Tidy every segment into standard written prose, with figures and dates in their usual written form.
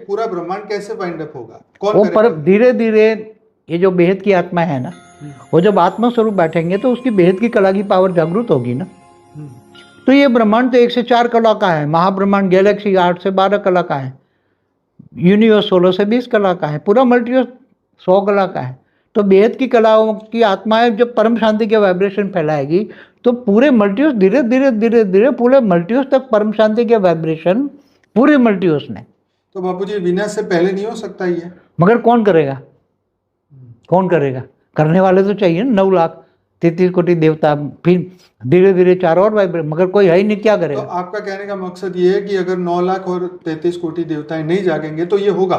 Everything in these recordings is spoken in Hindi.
पूरा ब्रह्मांड कैसे वाइंड अप होगा, कौन वो करेगा? पर धीरे धीरे ये जो बेहद की आत्मा है ना, वो जब आत्मा स्वरूप बैठेंगे तो उसकी बेहद की कला की पावर जागृत होगी ना। तो ये ब्रह्मांड तो 1 से 4 कला का है, महाब्रह्मांड गैलेक्सी 8 से 12 कला का है, यूनिवर्स 16 से 20 कला का है, पूरा मल्टीवर्स 100 कला का है। तो बेहद की कलाओं की आत्माएं जब परम शांति के वाइब्रेशन फैलाएगी तो पूरे मल्टीवर्स धीरे धीरे धीरे धीरे पूरे मल्टीवर्स तक परम शांति के वाइब्रेशन पूरे मल्टीवर्स ने। तो बापूजी विनाश से पहले नहीं हो सकता ये? मगर कौन करेगा, कौन करेगा? करने वाले तो चाहिए ना, 9,33 कोटि देवता, फिर धीरे धीरे 4 और वाइब्रेट, मगर कोई है ही नहीं, क्या तो करेगा? आपका कहने का मकसद ये है कि अगर 9 लाख और 33 कोटि देवताएं नहीं जागेंगे तो ये होगा,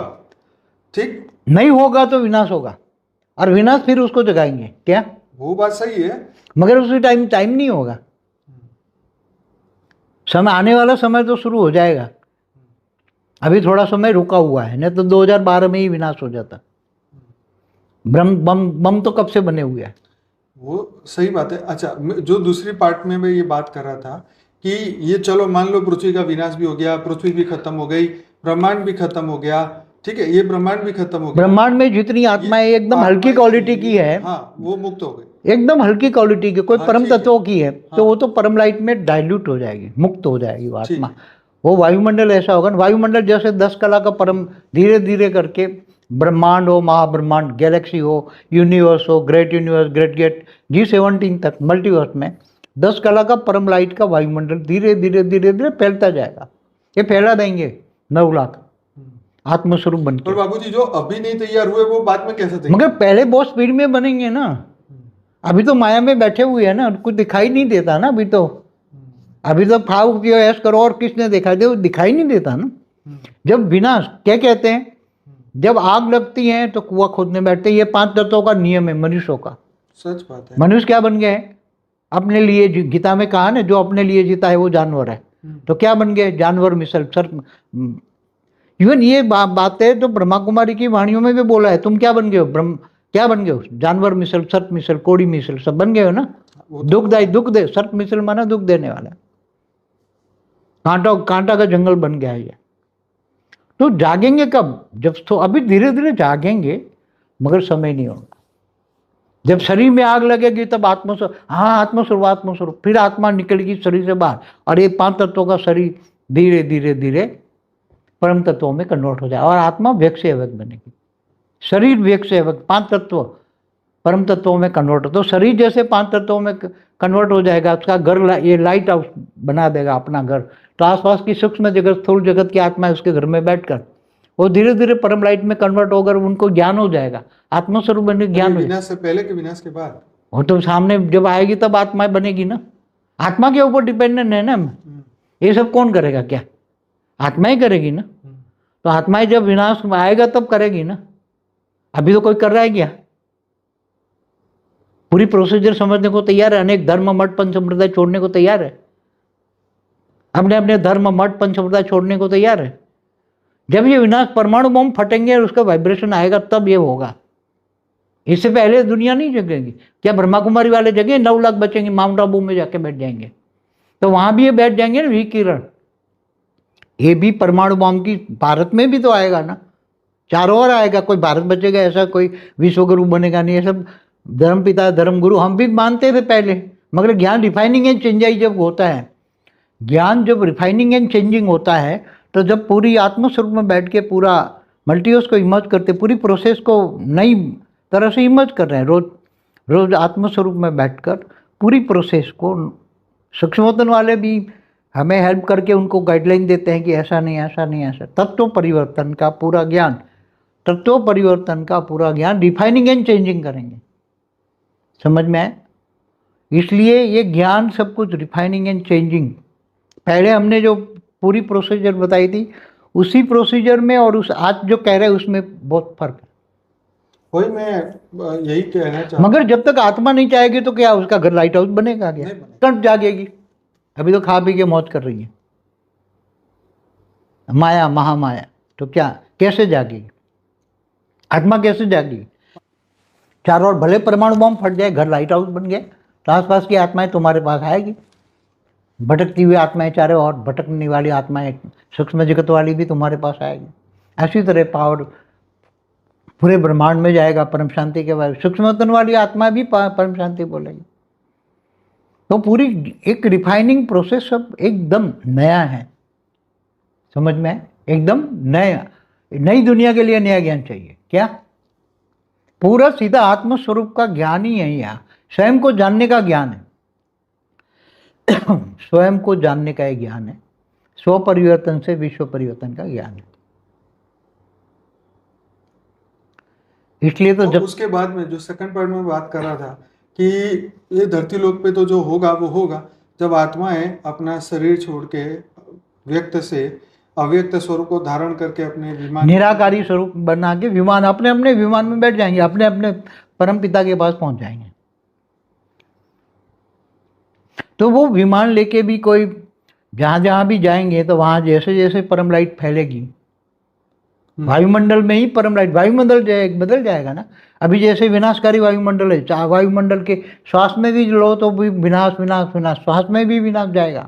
ठीक? नहीं होगा तो विनाश होगा, और विनाश फिर उसको जगाएंगे क्या? वो बात सही है, मगर उसी टाइम नहीं होगा। समय आने वाला समय तो शुरू हो जाएगा, अभी थोड़ा समय रुका हुआ है, नहीं तो 2012 में ही विनाश हो जाता। बम तो कब से बने हुए हैं। वो सही बात है। अच्छा, जो दूसरी पार्ट में मैं ये बात कर रहा था कि ये चलो मान लो पृथ्वी का विनाश भी हो गया, पृथ्वी भी खत्म हो गई, ब्रह्मांड भी खत्म हो गया, ठीक है, ये ब्रह्मांड भी खत्म हो गया, ब्रह्मांड में जितनी आत्माएं एकदम हल्की क्वालिटी की है, हाँ, वो मुक्त हो गई, एकदम हल्की क्वालिटी की, कोई हाँ, परम ठीक है। तत्वों की है, तो वो तो परम लाइट में डाइल्यूट हो जाएगी, मुक्त हो जाएगी वो ठीक आत्मा। है। वो वायुमंडल ऐसा होगा ना, वायुमंडल जैसे 10 कला का परम धीरे धीरे करके ब्रह्मांड हो, महाब्रह्मांड, गैलेक्सी हो, यूनिवर्स हो, great universe, great gate, G17 तक मल्टीवर्स में 10 कला का परम लाइट का वायुमंडल धीरे धीरे धीरे धीरे फैलता जाएगा। ये फैला देंगे 9 लाख आत्मस्वरूप बन और के। बाबूजी जो अभी नहीं तैयार हुए वो बाद में कैसे तैयार? मगर पहले बहुत स्पीड में बनेंगे ना, अभी तो माया में बैठे हुए हैं ना, कुछ दिखाई नहीं देता ना अभी तो। अभी तो खाओ पियो ऐश करो और किसने देखा दे, दिखाई नहीं देता ना। जब विनाश क्या कहते हैं, जब आग लगती है तो कुआं खोदने बैठते हैं, ये 5 तत्वों का नियम है मनुष्यों का। सच बात है। मनुष्य क्या बन गए? अपने लिए, गीता में कहा ना, जो अपने लिए जीता है वो जानवर है। तो क्या बन गए? जानवर मिसल सर्प। इवन ये बात है तो ब्रह्मा कुमारी की वाणियों में भी बोला है, तुम क्या बन गए हो? ब्रह्म क्या बन गए हो? जानवर मिसल, सर्प मिसल, कोड़ी मिसल, सब बन गए हो ना। दुखदाई, दुख दे, सर्प मिसल माना दुख देने वाला, कांटा का जंगल बन गया है ये। तो जागेंगे कब? जब तो अभी धीरे धीरे जागेंगे, मगर समय नहीं होगा। जब शरीर में आग लगेगी तब आत्मस्वरूप, हाँ आत्मस्वरूप, फिर आत्मा निकलेगी शरीर से बाहर, और ये 5 तत्वों का शरीर धीरे धीरे धीरे परम तत्वों में कन्वर्ट हो जाए, और आत्मा व्यक्त से अव्यक्त बनेगी। शरीर व्यक्त से अव्यक्त, 5 तत्व परम तत्वों में कन्वर्ट हो, तो शरीर जैसे 5 तत्वों में कन्वर्ट हो जाएगा, उसका घर ये लाइट हाउस बना देगा अपना घर। तो आसपास की सूक्ष्म जगत, स्थूल जगत की आत्मा उसके घर में बैठकर वो धीरे धीरे परम लाइट में कन्वर्ट होकर उनको ज्ञान हो जाएगा, आत्मस्वरूप बने ज्ञान। विनाश से पहले कि विनाश के बाद? वो तो सामने जब आएगी तब आत्माएं बनेगी ना, आत्मा के ऊपर डिपेंडेंट है ना। ये सब कौन करेगा? क्या आत्मा ही करेगी ना। तो आत्माएं जब विनाश आएगा तब करेगी ना, अभी तो कोई कर रहा है क्या? पूरी प्रोसीजर समझने को तैयार है, अनेक धर्म मठ पंच संप्रदाय छोड़ने को तैयार है, अपने अपने धर्म मठ पंच संप्रदाय छोड़ने को तैयार है। जब ये विनाश परमाणु बम फटेंगे और उसका वाइब्रेशन आएगा तब ये होगा, इससे पहले दुनिया नहीं जगेगी। क्या ब्रह्मा कुमारी वाले जगह 9 लाख बचेंगे, माउंट आबू में जाके बैठ जाएंगे, तो वहां भी ये बैठ जाएंगे ना विकिरण। ये भी परमाणु बम की भारत में भी तो आएगा ना, चारों ओर आएगा, कोई भारत बचेगा ऐसा कोई विश्वगुरु बनेगा नहीं। ये सब धर्म पिता धर्म गुरु हम भी मानते थे पहले, मगर ज्ञान रिफाइनिंग एंड चेंजिंग जब होता है, ज्ञान जब रिफाइनिंग एंड चेंजिंग होता है, तो जब पूरी आत्मस्वरूप में बैठ के पूरा मल्टीवर्स को इमर्ज करते, पूरी प्रोसेस को नई तरह से इमर्ज कर रहे हैं, रोज आत्मस्वरूप में बैठकर पूरी प्रोसेस को। सूक्ष्मोतन वाले भी हमें हेल्प करके उनको गाइडलाइन देते हैं कि ऐसा नहीं ऐसा नहीं ऐसा। तत्व परिवर्तन का पूरा ज्ञान, तत्व परिवर्तन का पूरा ज्ञान रिफाइनिंग एंड चेंजिंग करेंगे, समझ में आए? इसलिए ये ज्ञान सब कुछ रिफाइनिंग एंड चेंजिंग, पहले हमने जो पूरी प्रोसीजर बताई थी उसी प्रोसीजर में और उस आज जो कह रहे हैं उसमें बहुत फर्क है। वही मैं यही कहना चाहता, मगर जब तक आत्मा नहीं चाहेगी तो क्या उसका घर लाइट हाउस बनेगा? क्या कब जागेगी? अभी तो खा पी के मौज कर रही है माया, महामाया। तो क्या कैसे जागेगी आत्मा? कैसे जागेगी? चारों ओर भले परमाणु बम फट जाए, घर लाइट हाउस बन गया, तो आसपास की आत्माएं तुम्हारे पास आएगी। भटकती हुई आत्माएं चारों ओर, भटकने वाली आत्माएं सूक्ष्म जगत वाली भी तुम्हारे पास आएगी। ऐसी तरह पावर पूरे ब्रह्मांड में जाएगा परम शांति के बाद। सूक्ष्मतन वाली आत्मा भी परम शांति बोलेगी। तो पूरी एक रिफाइनिंग प्रोसेस सब एकदम नया है, समझ में है? एकदम नया, नई दुनिया के लिए नया ज्ञान चाहिए। क्या? पूरा सीधा आत्म स्वरूप का ज्ञान ही है, यहाँ स्वयं को जानने का ज्ञान है। स्वयं को जानने का एक ज्ञान है, स्व परिवर्तन से विश्व परिवर्तन का ज्ञान है। इसलिए तो जब उसके बाद में जो सेकंड पार्ट में बात कर रहा था कि ये धरती लोक पे तो जो होगा वो होगा जब आत्माएं अपना शरीर छोड़ के व्यक्त से अव्यक्त स्वरूप को धारण करके अपने विमान, निराकारी स्वरूप बना के विमान, अपने अपने विमान में बैठ जाएंगे, अपने अपने परम पिता के पास पहुंच जाएंगे। तो वो विमान लेके भी कोई जहां जहां भी जाएंगे तो वहां जैसे जैसे परम लाइट फैलेगी, वायुमंडल में ही परम लाइट, वायुमंडल बदल जाएगा ना। अभी जैसे विनाशकारी वायुमंडल है, वायुमंडल के श्वास में भी लो तो भी विनाश विनाश विनाश, श्वास में भी विनाश जाएगा।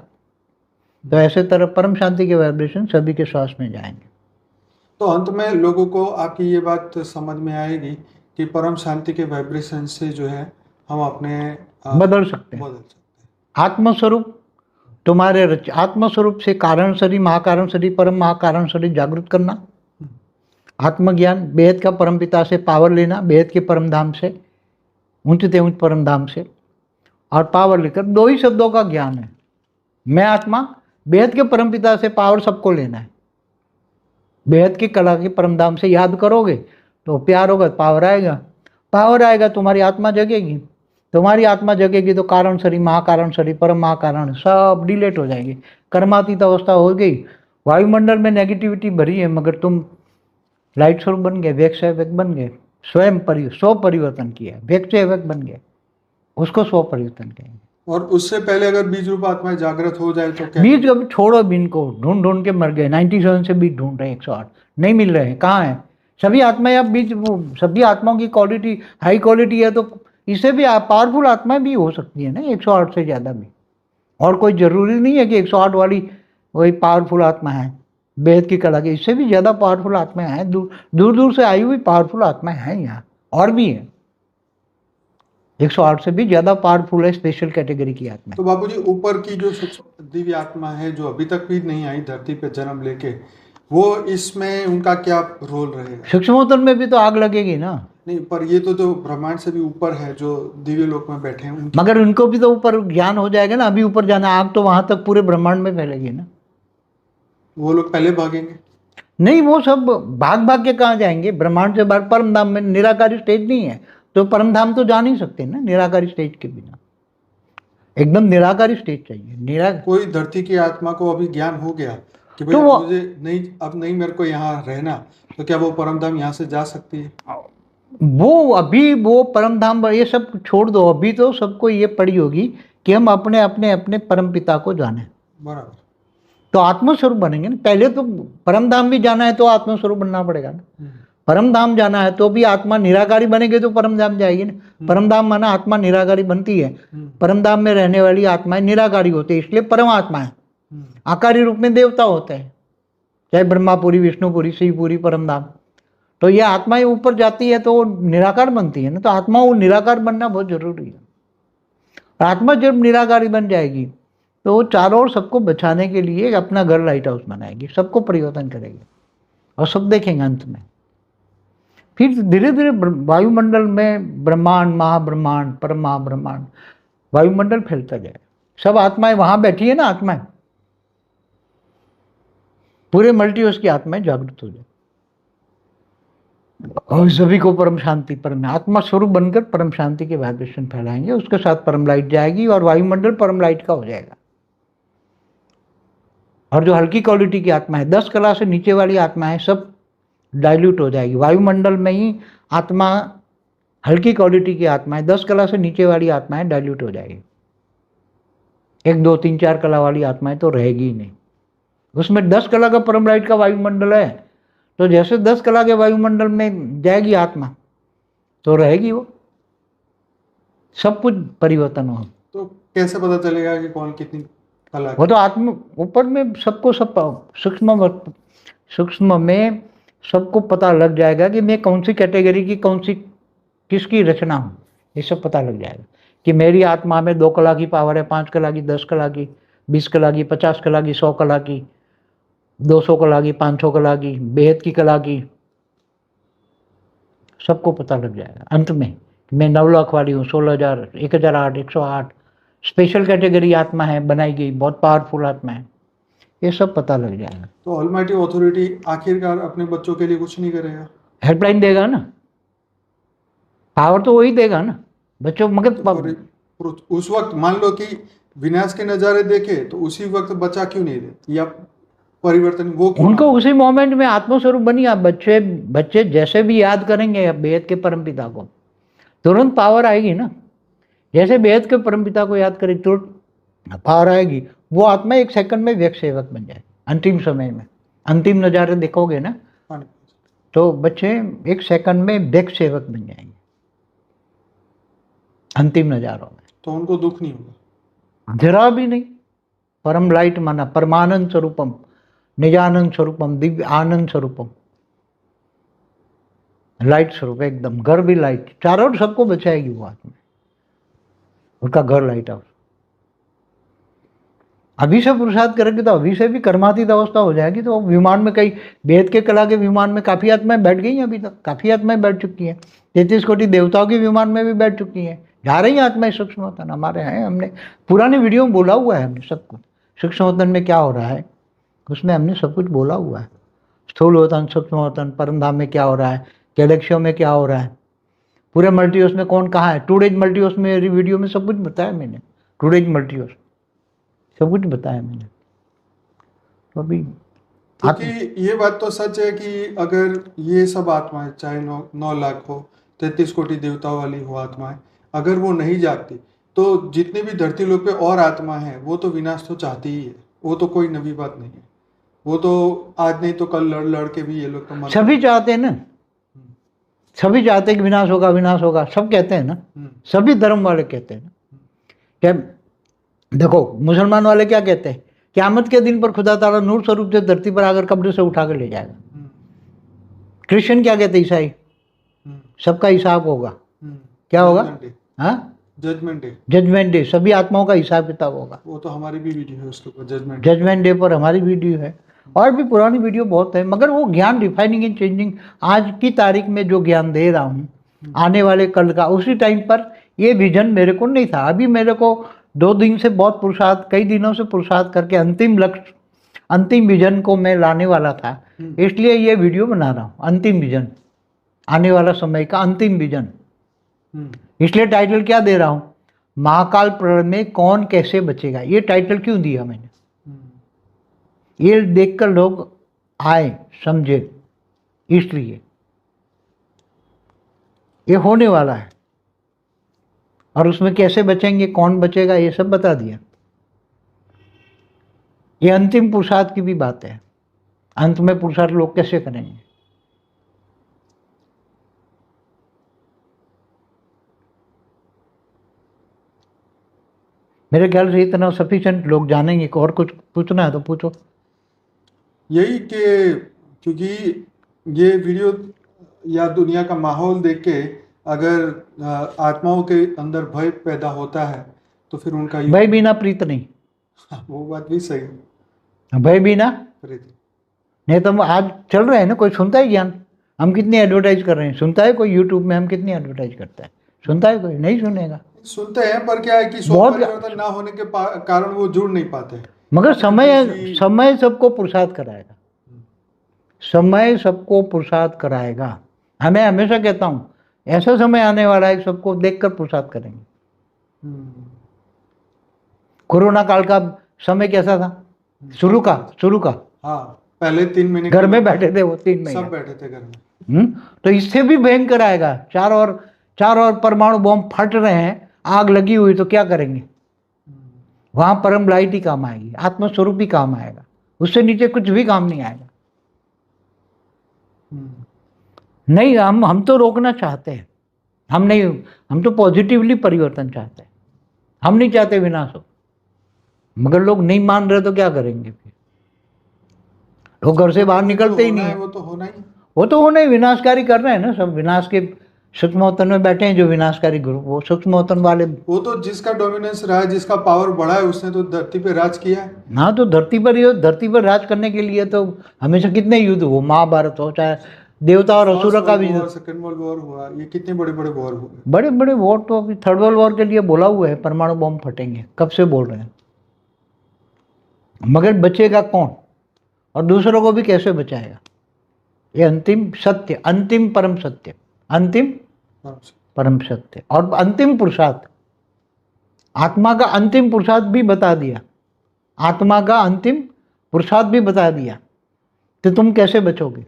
तो ऐसे तरह परम शांति के वाइब्रेशन सभी के श्वास में जाएंगे। तो अंत में लोगों को आपकी ये बात समझ में आएगी कि परम शांति के वाइब्रेशन से जो है हम अपने बदल सकते हैं। आत्मस्वरूप तुम्हारे आत्मस्वरूप से कारण शरीर, महाकारण शरीर, परम महाकारण शरीर जागृत करना, आत्मज्ञान, बेहद का परम पिता से पावर लेना, बेहद के परम धाम से, ऊंचते ऊंच परम धाम से, और पावर लेकर दो ही शब्दों का ज्ञान है, मैं आत्मा, बेहद के परम पिता से पावर सबको लेना है। बेहद की कला के परम धाम से याद करोगे तो प्यार होगा, पावर आएगा, पावर आएगा, तुम्हारी आत्मा जगेगी, तुम्हारी आत्मा जगेगी तो कारण शरीर, महाकारण शरीर, परम महाकारण सब डिलेट हो जाएंगे, कर्मातीत अवस्था हो गई। वायुमंडल में नेगेटिविटी भरी है मगर तुम लाइट स्वरूप बन गए, व्यक्त से व्यक्त बन गए, स्वयं स्व परिवर्तन किया, व्यक्त से व्यक्त बन गए, उसको स्व परिवर्तन कहेंगे। और उससे पहले अगर बीज रूप आत्मा जागृत हो जाए तो क्या? बीज कभी छोड़ो, बीन को ढूंढ ढूंढ के मर गए, 97 से बीज ढूंढ रहे हैं, 108 नहीं मिल रहे हैं, कहाँ है? सभी आत्माएं अब बीज, सभी आत्माओं की क्वालिटी हाई क्वालिटी है, तो इससे भी पावरफुल आत्माएं भी हो सकती है ना, 108 से ज़्यादा भी। और कोई ज़रूरी नहीं है कि 108 वाली वही पावरफुल आत्मा है बेहद की कला की, इससे भी ज़्यादा पावरफुल आत्माएं हैं, दूर दूर से आई हुई पावरफुल आत्माएं हैं यहाँ, और भी है। 108 से भी ज़्यादा पावरफुल है स्पेशल कैटेगरी की आत्मा। तो बाबूजी ऊपर की जो दिव्य आत्मा है जो अभी तक भी नहीं आई धरती पे जन्म लेके, वो इसमें उनका क्या रोल रहेगा? सूक्ष्मोत्तर में भी तो आग लगेगी ना। नहीं, पर ये तो जो ब्रह्मांड से भी ऊपर है, जो दिव्य लोक में बैठे हैं, मगर उनको भी तो ऊपर ज्ञान हो जाएगा ना, अभी ऊपर जाना, आग तो वहां तक पूरे ब्रह्मांड में फैलेगी ना। वो लोग पहले भागेंगे? नहीं, वो सब भाग भाग के कहाँ जाएंगे, ब्रह्मांड से बाहर परम धाम में। निराकारी स्टेज नहीं है तो परम धाम तो जा नहीं सकते ना निराकारी स्टेज के बिना, एकदम निराकारी स्टेज चाहिए। कोई धरती की आत्मा को अभी ज्ञान हो गया कि भाई तो मुझे नहीं, अब नहीं मेरे को यहाँ रहना, तो क्या वो परम धाम यहाँ से जा सकती है? वो अभी वो परम धाम ये सब छोड़ दो, अभी तो सबको ये पड़ी होगी कि हम अपने अपने अपने परम पिता को जाने, बराबर, तो आत्मस्वरूप बनेंगे ना। पहले तो परम धाम भी जाना है तो आत्मस्वरूप बनना पड़ेगा ना। परम धाम जाना है तो भी आत्मा निराकारी बनेगी तो परम धाम जाएगी ना। परम धाम माना आत्मा निराकारी बनती है, परम धाम में रहने वाली आत्माएं निराकारी होती है, इसलिए परम आत्मा है। आकारी रूप में देवता होते हैं, चाहे ब्रह्मापुरी, विष्णुपुरी, शिवपुरी, परम धाम। तो ये आत्माएं ऊपर जाती है तो वो निराकार बनती है ना, तो आत्मा वो निराकार बनना बहुत जरूरी है। आत्मा जब निराकारी बन जाएगी तो वो चारों ओर सबको बचाने के लिए अपना घर लाइट हाउस बनाएगी, सबको परिवर्तन करेगी और सब देखेंगे अंत में। फिर धीरे धीरे वायुमंडल में ब्रह्मांड, महाब्रह्मांड, परम महाब्रह्मांड, वायुमंडल फैलता जाए, सब आत्माएं वहां बैठी है ना, आत्माएं पूरे मल्टीवर्स की आत्माएं जागृत हो जाए और सभी को परम शांति, परम आत्मा स्वरूप बनकर परम शांति के वाइब्रेशन फैलाएंगे, उसके साथ परम लाइट जाएगी और वायुमंडल परम लाइट का हो जाएगा। और जो हल्की क्वालिटी की आत्मा है, 10 कला से नीचे वाली आत्माएं सब डाइल्यूट हो जाएगी। वायुमंडल में ही आत्मा, हल्की क्वालिटी की आत्माएं, 10 कला से नीचे वाली आत्माएं डाइल्यूट हो जाएगी। 1, 2, 3, 4 कला वाली आत्माएं तो रहेगी ही नहीं। उसमें 10 कला का परम लाइट का वायुमंडल है, तो जैसे 10 कला के वायुमंडल में जाएगी आत्मा तो रहेगी वो, सब कुछ परिवर्तन हो। तो कैसे पता चलेगा कि कौन कितनी कला? वो तो आत्मा ऊपर में सबको सब सूक्ष्म में सबको पता लग जाएगा कि मैं कौन सी कैटेगरी की, कौन सी किसकी रचना हूँ। ये सब पता लग जाएगा कि मेरी आत्मा में 2 कला की पावर है, 5 कला की, 10 कला की, 20 कला की, 50 कला की, 100 कला की, 200 कला की, 500 कला की, बेहद की कला की। सबको पता लग जाएगा अंत में कि मैं 9 लाख वाली हूँ, 16,000, 1,008, 108 स्पेशल कैटेगरी आत्मा है, बनाई गई, बहुत पावरफुल आत्मा है। ये सब पता लग जाएगा। तो ऑलमाइटी अथॉरिटी आखिरकार अपने बच्चों के लिए कुछ नहीं करेगा? हेल्पलाइन देगा ना, पावर तो वही देगा ना बच्चों, मगर तो उस वक्त मान लो कि विनाश के नजारे देखे तो उसी वक्त बचा क्यों नहीं दे, या परिवर्तन वो क्यों उनको उसी मोमेंट में आत्मस्वरूप बनिए आप। बच्चे जैसे भी याद करेंगे बेहद के परमपिता को, तुरंत पावर आएगी ना। जैसे बेहद के परमपिता को याद करें तुरंत पावर आएगी। वो आत्मा 1 सेकंड में व्यक्त सेवक बन जाए। अंतिम समय में अंतिम नज़ारे देखोगे ना तो बच्चे 1 सेकंड में व्यक्त सेवक बन जाएंगे अंतिम नज़ारों में। तो उनको दुख नहीं होगा जरा भी नहीं। परम लाइट माना, परमानंद स्वरूपम, निजानंद स्वरूपम, दिव्य आनंद स्वरूपम, लाइट स्वरूप एकदम। घर भी लाइट, चारों ओर सबको बचाएगी वो आत्मा, उसका घर लाइट हाउस। अभी से पुरुषार्थ करेंगे तो अभी से भी कर्मातीत अवस्था हो जाएगी। तो विमान में कई वेद के कला के विमान में काफ़ी आत्माएं बैठ गई हैं, अभी तक काफ़ी आत्माएं बैठ चुकी हैं। 33 कोटि देवताओं के विमान में भी बैठ चुकी हैं, जा रही हैं आत्माएं सूक्ष्म वतन हमारे हैं। हमने पुराने वीडियो में बोला हुआ है, हमने सब कुछ सूक्ष्म वतन में क्या हो रहा है उसमें हमने सब कुछ बोला हुआ है। स्थूल वतन, सूक्ष्म वतन, परमधाम में क्या हो रहा है, गैलेक्सियों में क्या हो रहा है, पूरे मल्टीवर्स में कौन कहाँ है। टूडेज मल्टीवर्स में वीडियो में सब कुछ बताया मैंने, टूडेज मल्टीवर्स सब कुछ बताया मैंने। तो अभी क्योंकि ये बात तो सच है कि अगर ये सब आत्माएं चाहे 9 लाख हो, 33 कोटि देवताओं वाली हो आत्माएं, अगर वो नहीं जागती तो जितने भी धरती लोक पे और आत्मा है वो तो विनाश तो चाहती ही है। वो तो कोई नवी बात नहीं है। वो तो आज नहीं तो कल लड़ लड़ के भी ये लोग तो सभी चाहते हैं ना, सभी चाहते हैं कि विनाश होगा, विनाश होगा, सब कहते हैं ना। सभी धर्म वाले कहते हैं ना। क्या देखो मुसलमान वाले क्या कहते हैं, क़यामत के दिन पर खुदा ताला नूर स्वरूप से धरती पर आकर कब्र से उठा कर ले जाएगा। क्रिश्चियन क्या कहते हैं, ईसाई, सबका हिसाब होगा। क्या होगा? हाँ, जजमेंट डे। जजमेंट डे, सभी आत्माओं का हिसाब किताब होगा। वो तो हमारी भी वीडियो है उसके ऊपर, जजमेंट डे पर हमारी वीडियो है, और भी पुरानी वीडियो बहुत है। मगर वो ज्ञान रिफाइनिंग एंड चेंजिंग, आज की तारीख में जो ज्ञान दे रहा हूँ आने वाले कल का, उसी टाइम पर ये विजन मेरे को नहीं था। अभी मेरे को 2 दिन से बहुत पुरुषार्थ, कई दिनों से पुरुषार्थ करके अंतिम लक्ष्य, अंतिम विजन को मैं लाने वाला था, इसलिए ये वीडियो बना रहा हूँ। अंतिम विजन, आने वाला समय का अंतिम विजन। इसलिए टाइटल क्या दे रहा हूँ, महाकाल प्रलय में कौन कैसे बचेगा। ये टाइटल क्यों दिया मैंने, ये देखकर लोग आए समझे, इसलिए ये होने वाला है। और उसमें कैसे बचेंगे, कौन बचेगा, ये सब बता दिया। ये अंतिम पुरुषार्थ की भी बात है, अंत में पुरुषार्थ लोग कैसे करेंगे। मेरे ख्याल से इतना सफिशिएंट लोग जानेंगे। और कुछ पूछना है तो पूछो। यही कि क्योंकि ये वीडियो या दुनिया का माहौल देख के अगर आत्माओं के अंदर भय पैदा होता है तो फिर उनका भय बिना प्रीत नहीं। वो बात भी सही है, भय बिना प्रीत नहीं। तो हम आज चल रहे हैं ना, कोई सुनता है ज्ञान, हम कितनी एडवर्टाइज कर रहे हैं, सुनता है कोई यूट्यूब में, हम कितनी एडवर्टाइज करते हैं, सुनता है कोई? नहीं सुनेगा। सुनते हैं पर क्या है कि सोच परिवर्तन ना होने के कारण वो जुड़ नहीं पाते। मगर समय सबको पुरुषार्थ कराएगा, समय सबको पुरुषार्थ कराएगा। मैं हमेशा कहता हूँ ऐसा समय आने वाला है सबको देखकर पुरुषार्थ करेंगे। कोरोना काल का समय कैसा था, शुरू का हाँ, पहले 3 महीने घर में बैठे थे, वो 3 महीने सब बैठे थे घर में। तो इससे भी भयंकर आएगा। चारों ओर परमाणु बम फट रहे हैं, आग लगी हुई, तो क्या करेंगे? वहां परम लाइट ही काम आएगी, आत्मस्वरूप ही काम आएगा, उससे नीचे कुछ भी काम नहीं आएगा। नहीं, हम तो रोकना चाहते हैं, हम तो पॉजिटिवली परिवर्तन चाहते हैं, हम नहीं चाहते विनाश हो। मगर लोग नहीं मान रहे तो क्या करेंगे फिर? लोग घर से बाहर निकलते ही नहीं है। वो तो होना ही, वो तो उन्हें विनाशकारी कर रहे हैं ना, सब विनाश के सूक्ष्मोत्तन में बैठे हैं जो विनाशकारी ग्रुप, वो सूक्ष्मोत्तन वाले। वो तो जिसका डोमिनेंस रहा है, जिसका पावर बढ़ा है, उसने तो धरती पे राज किया है। हाँ, तो धरती पर राज करने के लिए तो हमेशा कितने युद्ध हो, महाभारत हो, चाहे देवता और असुर का भी युद्ध, सेकेंड वर्ल्ड वॉर हुआ, ये कितने बड़े बड़े वॉर हुए। बड़े बड़े वॉर तो अभी थर्ड वर्ल्ड वॉर के लिए बोला हुआ है, परमाणु बम फटेंगे, कब से बोल रहे हैं। मगर बचेगा कौन और दूसरों को भी कैसे बचाएगा? ये अंतिम सत्य, अंतिम परम सत्य, अंतिम परम सत्य और अंतिम पुरुषार्थ, आत्मा का अंतिम पुरुषार्थ भी बता दिया, आत्मा का अंतिम पुरुषार्थ भी बता दिया, तो तुम कैसे बचोगे?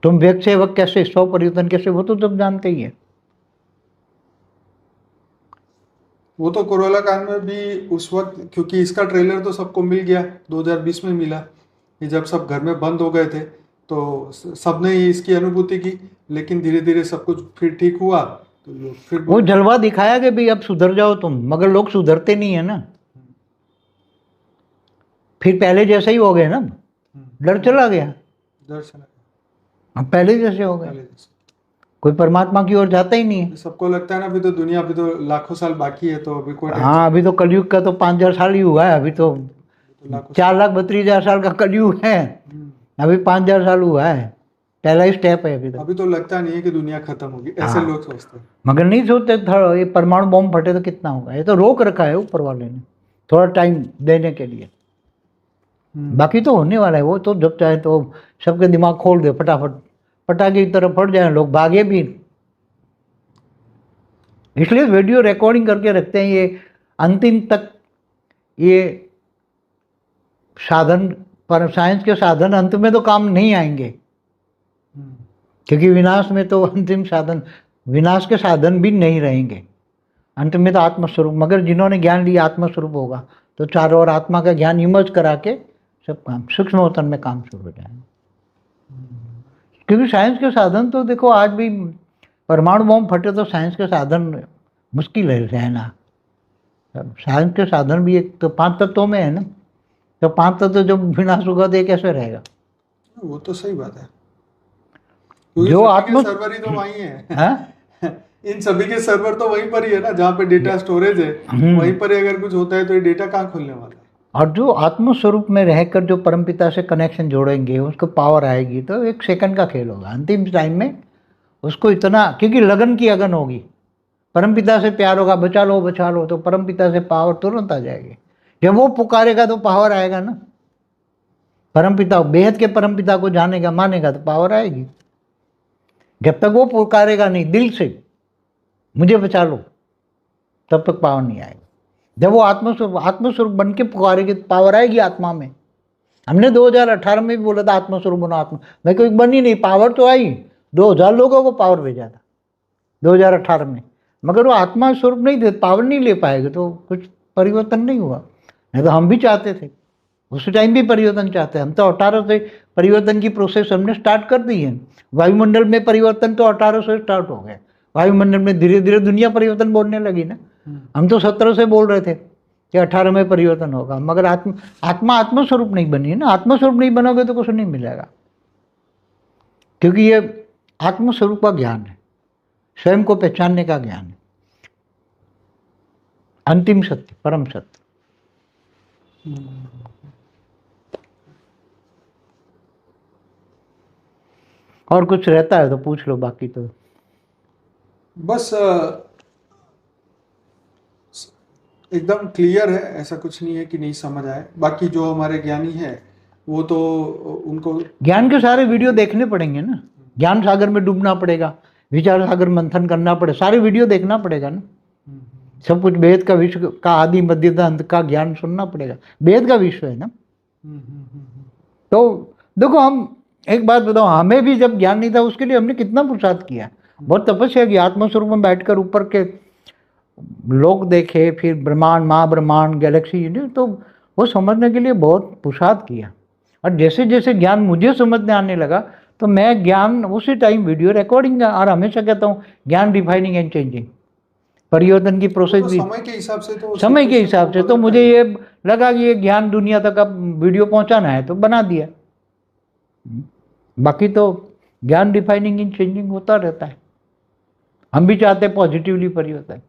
तुम व्यक्त सेवक कैसे, स्व परिवर्तन कैसे, वो तो सब जानते ही है। वो तो कोरोना काल में भी उस वक्त, क्योंकि इसका ट्रेलर तो सबको मिल गया, 2020 में मिला, कि जब सब घर में बंद हो गए थे तो सबने इसकी अनुभूति की, लेकिन धीरे धीरे सब कुछ फिर ठीक हुआ तो लोग फिर वो जलवा दिखाया कि भाई अब सुधर जाओ तुम, मगर लोग सुधरते नहीं है ना, फिर पहले जैसे ही हो गए ना, डर चला गया, डर चला गया, अब पहले जैसे हो गए, कोई परमात्मा की ओर जाता ही नहीं है। सबको लगता है ना अभी तो दुनिया, अभी तो लाखों साल बाकी है, तो अभी कोई हाँ, अभी तो कलयुग का तो 5,000 साल ही हुआ है, अभी तो 4,32,000 साल का कलयुग है, अभी 5,000 साल हुआ है, पहला ही स्टेप है अभी तो। अभी तो लगता नहीं है कि दुनिया खत्म होगी, ऐसे लोग सोचते हैं। मगर नहीं सोचते था ये परमाणु बम फटे तो कितना होगा, ये तो रोक रखा है ऊपर वाले ने थोड़ा टाइम देने के लिए, बाकी तो होने वाला है। वो तो जब चाहे तो सबके दिमाग खोल दे फटाफट, पटाखे की तरफ फट जाए, लोग भागे भी। इसलिए वीडियो रिकॉर्डिंग करके रखते हैं, ये अंतिम तक ये साधन, पर साइंस के साधन अंत में तो काम नहीं आएंगे, क्योंकि विनाश में तो अंतिम साधन, विनाश के साधन भी नहीं रहेंगे, अंत में तो आत्मस्वरूप। मगर जिन्होंने ज्ञान लिया आत्मस्वरूप होगा तो चारों ओर आत्मा का ज्ञान इमर्ज करा के सब काम सूक्ष्मोत्तन में काम शुरू हो जाएगा। क्योंकि साइंस के साधन तो देखो, आज भी परमाणु बम फटे तो साइंस के साधन मुश्किल है रहना। साइंस के साधन भी एक तो 5 तत्वों में है ना, तो 5 तत्व जब विनाश होगा तो ये कैसे रहेगा? वो तो सही बात है, जो आत्म सर्वर ही तो वही है, इन सभी के सर्वर तो वहीं पर ही है ना, जहाँ पे डेटा स्टोरेज है, वहीं पर ही अगर कुछ होता है तो ये डेटा कहाँ खुलने वाला है। और जो आत्म स्वरूप में रहकर जो परमपिता से कनेक्शन जोड़ेंगे, उसको पावर आएगी, तो 1 सेकंड का खेल होगा अंतिम टाइम में। उसको इतना, क्योंकि लगन की अगन होगी, परमपिता से प्यार होगा, बचा लो, तो परमपिता से पावर तुरंत आ जाएगी। जब वो पुकारेगा तो पावर आएगा ना, परमपिता, बेहद के परमपिता को जानेगा मानेगा तो पावर आएगी। जब तक वो पुकारेगा नहीं दिल से मुझे बचा लो, तब तक पावर नहीं आएगी। जब वो आत्मस्वरूप बन के पुकारेगी तो पावर आएगी आत्मा में। हमने 2018 में भी बोला था आत्मस्वरूप बनो, आत्मा, मैं कोई बनी नहीं, पावर तो आई, 2000 लोगों को पावर भेजा था 2018 में, मगर वो आत्मा स्वरूप नहीं थे, पावर नहीं ले पाएगा तो कुछ परिवर्तन नहीं हुआ। नहीं तो हम भी चाहते थे, उस टाइम भी परिवर्तन चाहते हैं हम, तो 18 से परिवर्तन की प्रोसेस हमने स्टार्ट कर दी है। वायुमंडल में परिवर्तन तो 18 से स्टार्ट हो गया, वायुमंडल में धीरे धीरे दुनिया परिवर्तन बोलने लगी ना। हम तो 17 से बोल रहे थे कि 18 में परिवर्तन होगा, मगर आत्मा आत्मस्वरूप नहीं बनी है ना। आत्मस्वरूप नहीं बनोगे तो कुछ नहीं मिलेगा, क्योंकि ये आत्मस्वरूप का ज्ञान है, स्वयं को पहचानने का ज्ञान है, अंतिम सत्य, परम सत्य। और कुछ रहता है तो पूछ लो, बाकी तो बस एकदम क्लियर है, ऐसा कुछ नहीं है कि नहीं समझ आए। बाकी जो हमारे ज्ञानी है वो तो उनको ज्ञान के सारे वीडियो देखने पड़ेंगे ना, ज्ञान सागर में डूबना पड़ेगा, विचार सागर मंथन करना पड़े, सारे वीडियो देखना पड़ेगा ना, सब कुछ वेद का विश्व का आदि मध्य अंत का ज्ञान सुनना पड़ेगा, वेद का विश्व है ना। तो देखो, हम एक बात बताओ, हमें भी जब ज्ञान नहीं था उसके लिए हमने कितना पुरुषार्थ किया, बहुत तपस्या की, आत्मस्वरूप में बैठकर ऊपर के लोग देखे, फिर ब्रह्मांड, महाब्रह्मांड, गैलेक्सी, तो वो समझने के लिए बहुत पुरुषार्थ किया। और जैसे जैसे ज्ञान मुझे समझने आने लगा तो मैं ज्ञान उसी टाइम वीडियो रिकॉर्डिंग, और हमेशा कहता हूँ ज्ञान डिफाइनिंग एंड चेंजिंग, परिवर्तन की प्रोसेस तो भी समय के हिसाब से तो समय के हिसाब से तो मुझे ये लगा कि ये ज्ञान दुनिया तक अब वीडियो पहुंचाना है तो बना दिया। बाकी तो ज्ञान डिफाइनिंग इन चेंजिंग होता रहता है। हम भी चाहते हैं पॉजिटिवली परिवर्तन।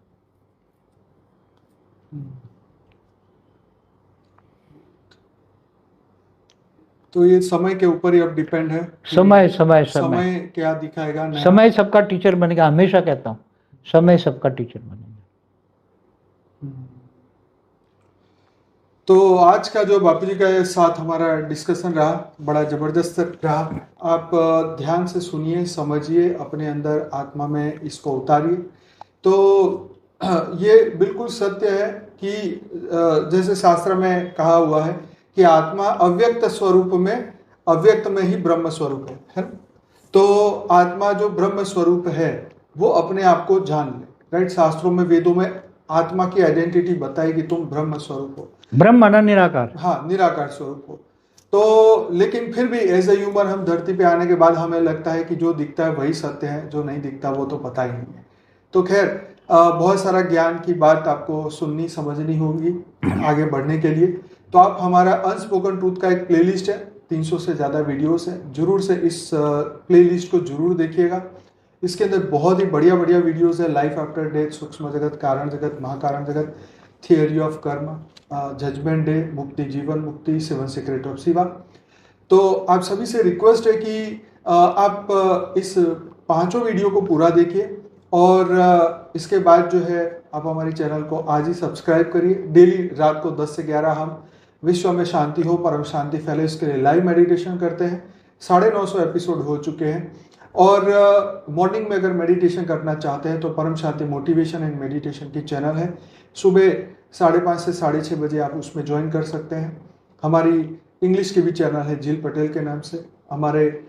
तो ये समय के ऊपर ही अब डिपेंड है। समय समय समय क्या दिखाएगा नया। समय सबका टीचर बनेगा। हमेशा कहता हूँ समय सबका टीचर बनेगा। तो आज का जो बापू जी के साथ हमारा डिस्कशन रहा बड़ा जबरदस्त रहा। आप ध्यान से सुनिए, समझिए, अपने अंदर आत्मा में इसको उतारिए। तो ये बिल्कुल सत्य है कि जैसे शास्त्र में कहा हुआ है कि आत्मा अव्यक्त स्वरूप में, अव्यक्त में ही ब्रह्म स्वरूप है ना? तो आत्मा जो ब्रह्म स्वरूप है वो अपने आप को जान ले। राइट, शास्त्रों में, वेदों में आत्मा की आइडेंटिटी बताई कि तुम ब्रह्म स्वरूप हो। ब्रह्म माना निराकार। हाँ, निराकार स्वरूप हो। तो लेकिन फिर भी एज ए ह्यूमन हम धरती पे आने के बाद हमें लगता है कि जो दिखता है वही सत्य है, जो नहीं दिखता वो तो पता ही नहीं है। तो खैर बहुत सारा ज्ञान की बात आपको सुननी समझनी होगी आगे बढ़ने के लिए। तो आप हमारा अनस्पोकन ट्रूथ का एक प्लेलिस्ट है, 300 से ज़्यादा वीडियोस है, जरूर से इस प्लेलिस्ट को जरूर देखिएगा। इसके अंदर बहुत ही बढ़िया बढ़िया वीडियोस है। लाइफ आफ्टर डेथ, सूक्ष्म जगत, कारण जगत, महाकारण जगत, थियोरी ऑफ कर्म, जजमेंट डे, मुक्ति, जीवन मुक्ति, 7 सीक्रेट ऑफ शिवा। तो आप सभी से रिक्वेस्ट है कि आप इस 5 वीडियो को पूरा देखिए और इसके बाद जो है आप हमारे चैनल को आज ही सब्सक्राइब करिए। डेली रात को 10 से 11 हम विश्व में शांति हो, परम शांति फैले, इसके लिए लाइव मेडिटेशन करते हैं। 950 एपिसोड हो चुके हैं। और मॉर्निंग में अगर मेडिटेशन करना चाहते हैं तो परम शांति मोटिवेशन एंड मेडिटेशन की चैनल है। सुबह 5:30 से 6:30 बजे आप उसमें ज्वाइन कर सकते हैं। हमारी इंग्लिश की भी चैनल है जिल पटेल के नाम से। हमारे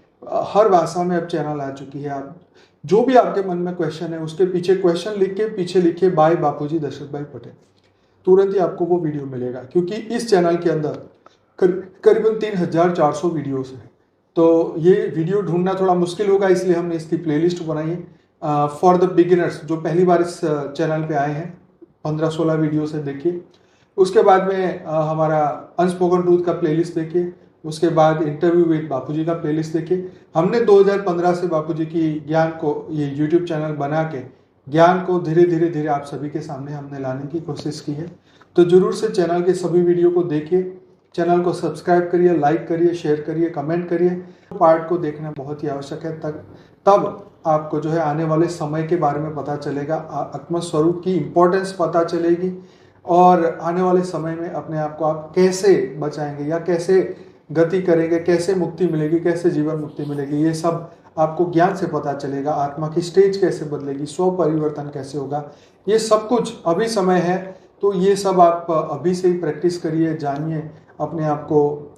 हर भाषा में अब चैनल आ चुकी है। आप जो भी आपके मन में क्वेश्चन है उसके पीछे क्वेश्चन लिख के पीछे लिखिए बाय बापूजी दशरथ भाई पटेल, तुरंत ही आपको वो वीडियो मिलेगा। क्योंकि इस चैनल के अंदर करीबन 3400 वीडियोस हैं। तो ये वीडियो ढूंढना थोड़ा मुश्किल होगा, इसलिए हमने इसकी प्लेलिस्ट बनाई है फॉर द बिगिनर्स। जो पहली बार इस चैनल पे आए हैं, 15-16 वीडियो से देखिए। उसके बाद में हमारा अनस्पोकन ट्रूथ का प्लेलिस्ट देखिए। उसके बाद इंटरव्यू विद बापूजी का प्लेलिस्ट देखिए। हमने 2015 से बापूजी की ज्ञान को, ये यूट्यूब चैनल बना के ज्ञान को धीरे धीरे धीरे आप सभी के सामने हमने लाने की कोशिश की है। तो जरूर से चैनल के सभी वीडियो को देखिए, चैनल को सब्सक्राइब करिए, लाइक करिए, शेयर करिए, कमेंट करिए। पार्ट को देखना बहुत ही आवश्यक है। तब आपको जो है आने वाले समय के बारे में पता चलेगा, आत्म स्वरूप की इम्पोर्टेंस पता चलेगी और आने वाले समय में अपने आप को आप कैसे बचाएंगे या कैसे गति करेंगे, कैसे मुक्ति मिलेगी, कैसे जीवन मुक्ति मिलेगी, ये सब आपको ज्ञान से पता चलेगा। आत्मा की स्टेज कैसे बदलेगी, स्व परिवर्तन कैसे होगा, ये सब कुछ अभी समय है। तो ये सब आप अभी से ही प्रैक्टिस करिए, जानिए अपने आप को।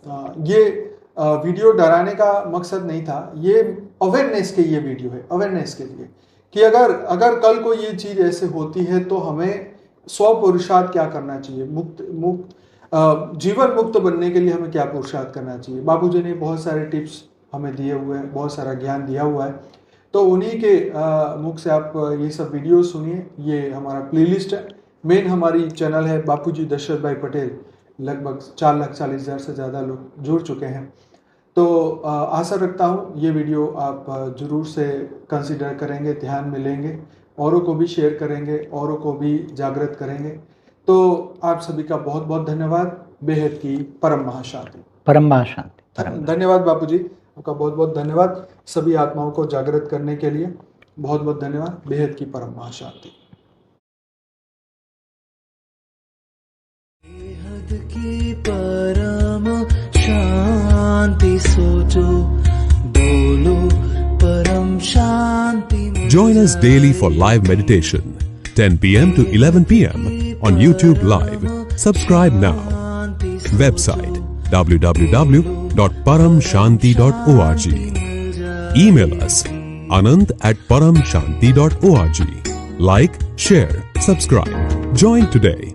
ये वीडियो डराने का मकसद नहीं था, ये अवेयरनेस के ये वीडियो है, अवेयरनेस के लिए कि अगर कल को ये चीज ऐसे होती है तो हमें स्व पुरुषार्थ क्या करना चाहिए, जीवन मुक्त बनने के लिए हमें क्या पुरुषार्थ करना चाहिए। बाबूजी ने बहुत सारे टिप्स हमें दिए हुए हैं, बहुत सारा ज्ञान दिया हुआ है। तो उन्हीं के मुख से आप ये सब वीडियो सुनिए। ये हमारा प्लेलिस्ट है। मेन हमारी चैनल है बापूजी दशरथ भाई पटेल। लगभग 4,40,000 से ज़्यादा लोग जुड़ चुके हैं। तो आशा रखता हूँ ये वीडियो आप जरूर से कंसिडर करेंगे, ध्यान में लेंगे, औरों को भी शेयर करेंगे, औरों को भी जागृत करेंगे। तो आप सभी का बहुत बहुत धन्यवाद। बेहद की परम महाशांति। परम महाशांति। धन्यवाद बापूजी, आपका बहुत बहुत धन्यवाद सभी आत्माओं को जागृत करने के लिए। बहुत बहुत धन्यवाद। बेहद की परम महाशांति। बेहद की परम शांति सोचो, बोलो परम शांति। Join us daily for live meditation, 10 p.m. to 11 p.m. on YouTube Live. Subscribe now. Website www.paramshanti.org. Email us anant@paramshanti.org. Like, share, subscribe. Join today.